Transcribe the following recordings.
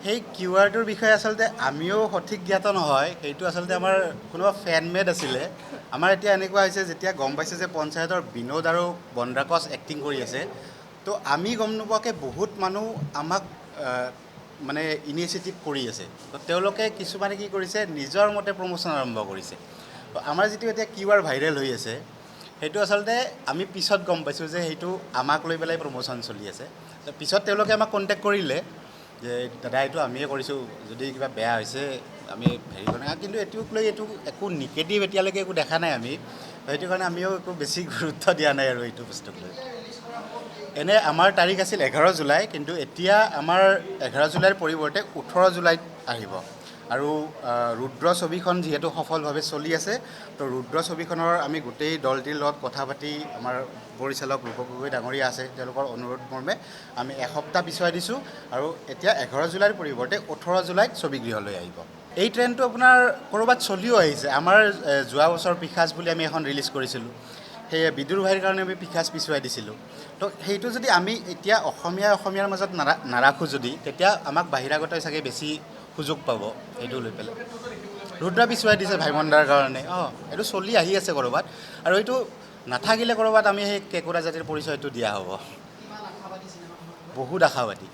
সেই কিউআৰটোৰ বিষয়ে আচলতে আমিও সঠিক জ্ঞাত নহয়, সেইটো আচলতে আমাৰ কোনোবা ফেনমেড আছিলে। আমাৰ এতিয়া এনেকুৱা হৈছে, যেতিয়া গম পাইছে যে পঞ্চায়তৰ বিনোদ আৰু বনৰাকচ এক্টিং কৰি আছে, তো আমি গম নোপোৱাকৈ বহুত মানুহ আমাক মানে ইনিচিয়েটিভ কৰি আছে। তো তেওঁলোকে কিছুমানে কি কৰিছে, নিজৰ মতে প্ৰমোশ্যন আৰম্ভ কৰিছে। তো আমাৰ যিটো এতিয়া কিউআৰ ভাইৰেল হৈ আছে, সেইটো আচলতে আমি পিছত গম পাইছোঁ যে সেইটো আমাক লৈ পেলাই প্ৰমোশ্যন চলি আছে। তো পিছত তেওঁলোকে আমাক কণ্টেক্ট কৰিলে যে দাদা এইটো আমিয়ে কৰিছোঁ, যদি কিবা বেয়া হৈছে আমি হেৰি কৰা নাই, কিন্তু এইটোক লৈ একো নিগেটিভ এতিয়ালৈকে একো দেখা নাই আমি। সেইটো কাৰণে আমিও একো বেছি গুৰুত্ব দিয়া নাই আৰু এইটো বস্তুক লৈ। এনে আমাৰ তাৰিখ আছিল 11 জুলাই, কিন্তু এতিয়া আমাৰ 11 জুলাইৰ পৰিৱৰ্তে 18 জুলাইত আহিব। আৰু ৰুদ্ৰ ছবিখন যিহেতু সফলভাৱে চলি আছে, তো ৰুদ্ৰ ছবিখনৰ আমি গোটেই দলটিৰ লগত কথা পাতি, আমাৰ পৰিচালক ৰূপক গগৈ ডাঙৰীয়া আছে, তেওঁলোকৰ অনুৰোধ মৰ্মে আমি এসপ্তাহ পিছুৱাই দিছোঁ। আৰু এতিয়া 11 জুলাইৰ পৰিৱৰ্তে 18 জুলাইত ছবিগৃহলৈ আহিব। এই ট্ৰেণ্ডটো আপোনাৰ ক'ৰবাত চলিও আহিছে। আমাৰ যোৱা বছৰ পিশাচ বুলি আমি এখন ৰিলিজ কৰিছিলোঁ, সেয়ে বিদুৰ ভাইৰ কাৰণে আমি পিশাচ পিছুৱাই দিছিলোঁ। তো সেইটো যদি আমি এতিয়া অসমীয়াৰ মাজত নাৰাখোঁ যদি, তেতিয়া আমাক বাহিৰাগতই চাগে বেছি সুযোগ পাব সেইটো লৈ পেলাই। ৰুদ্ৰ পিছুৱাই দিছে ভাইমন দাৰ কাৰণে। এইটো চলি আহি আছে ক'ৰবাত, আৰু এইটো নাথাকিলে ক'ৰবাত আমি সেই কেঁকুৰা জাতিৰ পৰিচয়টো দিয়া হ'ব। বহুত আশাবাদী,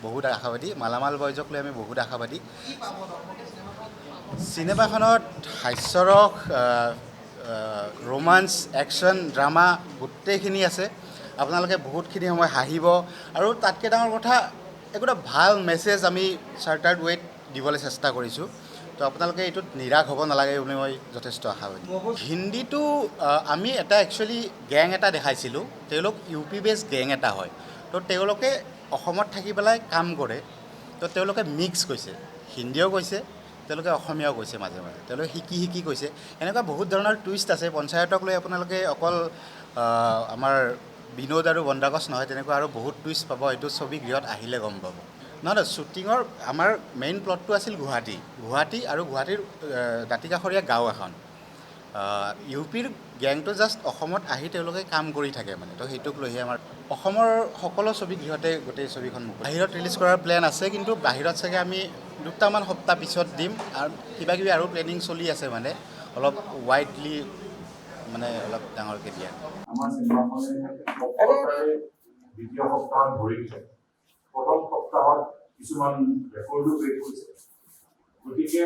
বহুত আশাবাদী। মালামাল বয়জক লৈ আমি বহুত আশাবাদী। চিনেমাখনত হাস্যৰস, ৰোমাঞ্চ, একশ্যন, ড্ৰামা গোটেইখিনি আছে। আপোনালোকে বহুতখিনি সময় হাঁহিব, আৰু তাতকৈ ডাঙৰ কথা, একোটা ভাল মেছেজ আমি চাৰ্টাৰ্ড ৱেত দিবলৈ চেষ্টা কৰিছোঁ। তো আপোনালোকে এইটোত নিৰাশ হ'ব নালাগে বুলি মই যথেষ্ট আশাবাদী। হিন্দীটো আমি একচুৱেলি গেং এটা দেখাইছিলোঁ। তেওঁলোক ইউ পি বেছড গেং এটা হয়। তো তেওঁলোকে অসমত থাকি পেলাই কাম কৰে। তো তেওঁলোকে মিক্স কৈছে, হিন্দীও কৈছে, তেওঁলোকে অসমীয়াও কৈছে, মাজে মাজে তেওঁলোকে শিকি কৈছে। এনেকুৱা বহুত ধৰণৰ টুইষ্ট আছে। পঞ্চায়তক লৈ আপোনালোকে অকল আমাৰ বিনোদ আৰু বনৰাকচ নহয়, তেনেকুৱা আৰু বহুত টুইষ্ট পাব। এইটো ছবিগৃহত আহিলে গম পাব। নহয়, শ্বুটিঙৰ আমাৰ মেইন প্লটটো আছিল গুৱাহাটী আৰু গুৱাহাটীৰ দাঁতিকাষৰীয়া গাঁও এখন। ইউ পিৰ গেংটো জাষ্ট অসমত আহি তেওঁলোকে কাম কৰি থাকে মানে। তো সেইটোক লৈহে আমাৰ অসমৰ সকলো ছবিগৃহতে গোটেই ছবিখন বাহিৰত ৰিলিজ কৰাৰ প্লেন আছে, কিন্তু বাহিৰত চাগে আমি দুটামান সপ্তাহ পিছত দিম। আৰু কিবাকিবি আৰু প্লেনিং চলি আছে, মানে অলপ ৱাইডলি, মানে অলপ ডাঙৰকৈ দিয়া। আমাৰ চিনেমাখনে সফলতাৰে দ্বিতীয় সপ্তাহত ভৰি দিছে। প্ৰথম সপ্তাহত কিছুমান ৰেকৰ্ডো ব্ৰেক কৰিছে। গতিকে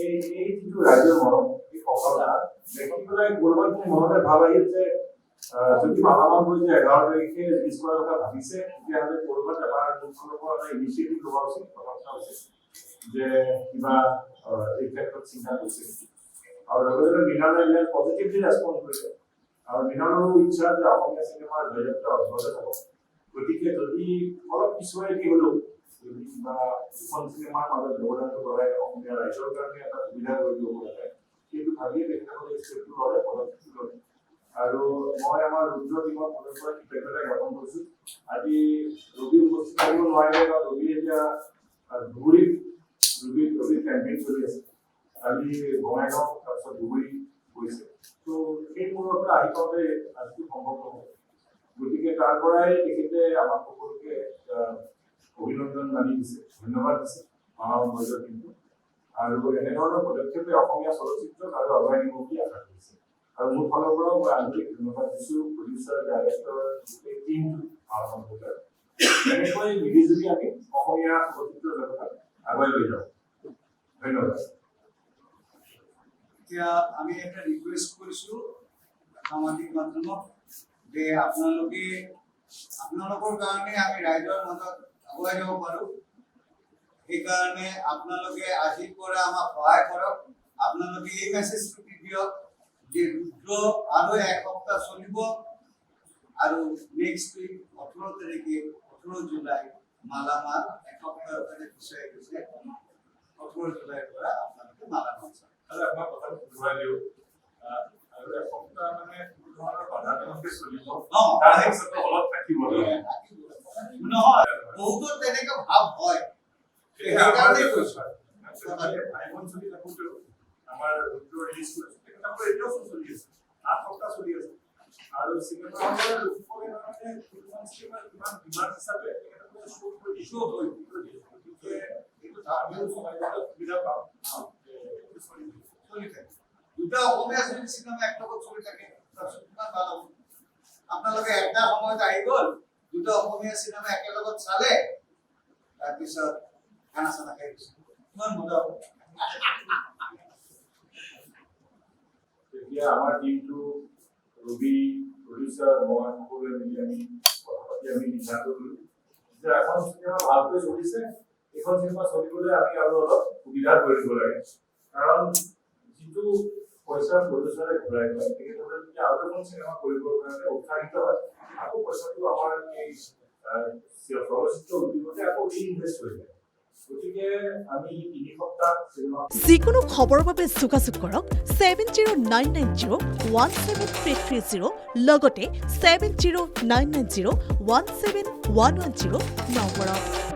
এই যিটো ৰাইজৰ মৰম, এই সফলতা দেখি পেলাই ক'ৰবাত মোৰ মনতে ভাৱ আহিল যে যদি মালামাল হৈ যে 11 তাৰিখে ৰিলিজ কৰাৰ কথা ভাবিছে, তেতিয়াহ'লে ক'ৰবাত এবাৰ মোৰ ফালৰ পৰা এটা ইনিচিয়েটিভ লোৱা উচিত, কথা উচিত যে কিবা এই ক্ষেত্ৰত চিন্তা কৰিছে নেকি। আৰু লগে লগে মৃণালে পজিটিভলি ৰেছপন্ড কৰিছে। আৰু মৃণালৰো ইচ্ছা যে অসমীয়া চিনেমাৰ জয়যাত্ৰা অব্যাহত থাকক। গতিকে যদি অলপ পিছুৱাই দি হ'লেও যদি কিবা দুখন চিনেমাৰ মাজত ব্যৱধানটো লগাই অসমীয়া ৰাইজৰ কাৰণে এটা সুবিধা কৰি দিব লাগে, সেইটো ভাবিয়ে তেখেতসকলে ষ্টেপটো ল'লে, পদক্ষেপটো ল'লে। আৰু মই আমাৰ ৰুদ্ৰ টিমৰ ফালৰ পৰা কৃতজ্ঞতা জ্ঞাপন কৰিছোঁ। আজি ৰবি উপস্থিত থাকিব নোৱাৰিলে, বা ৰবি এতিয়া ধুবুৰীত কেম্পেইন চলি আছে। আজি বঙাইগাঁও, তাৰপিছত ধুবুৰী গৈছে। তো সেইবোৰৰ পৰা আহি পাওঁতে আজিটো সম্ভৱ নহ'ব। গতিকে তাৰ পৰাই তেখেতে আমাক সকলোকে অভিনন্দন জানি দিছে, ধন্যবাদ দিছে আমাৰ মজৰ কিন্তু। আৰু এনেধৰণৰ পদক্ষেপে অসমীয়া চলচ্চিত্ৰক আৰু আগুৱাই নিব বুলি আশা কৰিছে। আৰু মোৰ ফালৰ পৰাও মই আন্তৰিক ধন্যবাদ দিছোঁ প্ৰডিউচাৰ, ডাইৰেক্টৰ, গোটেই টিমটো এনেকৈ মিলিজুলি আমি অসমীয়া চলচ্চিত্ৰ জগতত আগুৱাই লৈ যাওঁ। ধন্যবাদ। এতিয়া আমি একটা ৰিকোয়েস্ট কৰিছো সামাজিক মাধ্যমত যে আপোনালোকৰ কাৰণে আমি ৰাইজৰ মাজত আগুৱাই যাব পাৰোঁ। সেইকাৰণে আপোনালোকে আজিৰ পৰা আমাক সহায় কৰক। আপোনালোকে এই মেছেজটো দি দিয়ক যে ৰুদ্ৰ আৰু এক সপ্তাহ চলিব, আৰু নেক্সট উইক 18 তাৰিখে 18 জুলাই মালামাল এক সপ্তাহৰ কাৰণে পিছুৱাই গৈছে। 18 জুলাইৰ পৰা আপোনালোকে মালামাল চাব। আপোনাৰ কথাটো ঘূৰাই দিওঁ। আৰু এসপ্তাহ মানে কোনো ধৰণৰ বাধা তেনেকৈ চলিব, তাৰ পিছতো অলপ থাকিব নহয়, বহুতো তেনেকৈ ভাৱ হয়। সেইকাৰণে কৈছোঁ ভাইমন চলি থাকোঁতেও আমাৰ ৰুদ্ৰ ৰিলিজ কৰিছে, তেখেতসকলৰ এতিয়াও চলি আছে, 8 সপ্তাহ চলি আছে। আৰু চিনেমাখনৰ লোকসকলে মানে কিছুমান চিনেমাৰ কিমান ডিমাণ্ড হিচাপে তেখেতসকলে শ্ব' কৰি দিয়ে। গতিকে এইটো আমিও সময় সুবিধা পাম চলি থাকে দুটা অসমীয়া চিনেমা এক লগত চলি থাকে তাৰপিছত কিমান ভাল হ'ব আপোনালোকে এটা সময়ত আহি গ'ল দুটা অসমীয়া চিনেমা একেলগত চালে তাৰপিছত খানা চানা খাই গৈছে কিমান মজা হ'ব এতিয়া আমাৰ টিমটো ৰবি প্ৰডিউচাৰ মই সকলোৱে মিলি আমি কথা পাতি আমি সিদ্ধান্ত ল'লো যে এখন চিনেমা ভালকৈ চলিছে এইখন চিনেমা চলিবলৈ আমি আৰু অলপ সুবিধা কৰি দিব লাগে কাৰণ যিটো পইচা প্ৰডিউচাৰে ঘূৰাই লয় তেখেতসকলে যদি আৰু এখন চিনেমা কৰিবৰ কাৰণে উৎসাহিত হয় আকৌ পইচাটো আমাৰ এই চলচ্চিত্ৰ উদ্যোগতে আকৌ ৰিইনভেষ্ট হৈ যায় গতিকে আমি 3 সপ্তাহ চিনেমা যিকোনো খবৰৰ বাবে যোগাযোগ কৰক 7099017330 লগতে 7099017110 নম্বৰত